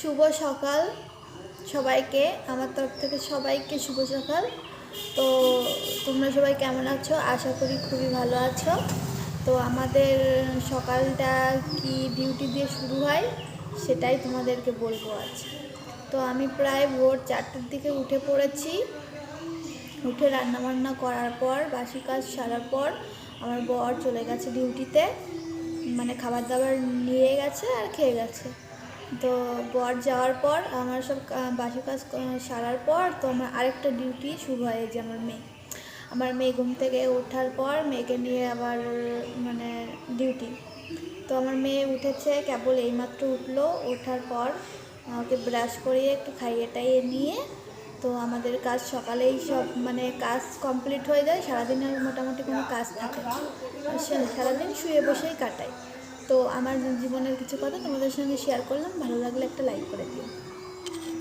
শুভ সকাল সবাইকে, আমার তরফ থেকে সবাইকে শুভ সকাল। তো তোমরা সবাই কেমন আছো? আশা করি খুবই ভালো আছো। তো আমাদের সকালটা কি ডিউটি দিয়ে শুরু হয় সেটাই তোমাদেরকে বলবো আজ। তো আমি প্রায় ভোর 4টের দিকে উঠে পড়েছি। উঠে রান্নাবান্না করার পর, বাসি কাজ সারার পর আমার বর চলে গেছে ডিউটিতে, মানে খাবার দাবার নিয়ে গেছে আর খেয়ে গেছে। তো বর যাওয়ার পর আমার সব বাসি কাজ সারার পর তো আমার আরেকটা ডিউটি শুরু হয়, যে আমার মেয়ে ঘুম থেকে ওঠার পর মেয়েকে নিয়ে আবার মানে ডিউটি। তো আমার মেয়ে উঠেছে, কেবল এইমাত্র উঠলো। ওঠার পর ওকে ব্রাশ করিয়ে একটু খাইয়ে টাইয়ে নিয়ে তো আমাদের কাজ সকালেই সব মানে কাজ কমপ্লিট হয়ে যায়। সারাদিনের মোটামুটি কোনো কাজ থাকে না, সারাদিন শুয়ে বসেই কাটাই। তো আমার জীবনের কিছু কথা তোমাদের সঙ্গে শেয়ার করলাম, ভালো লাগলে একটা লাইক করে দিও।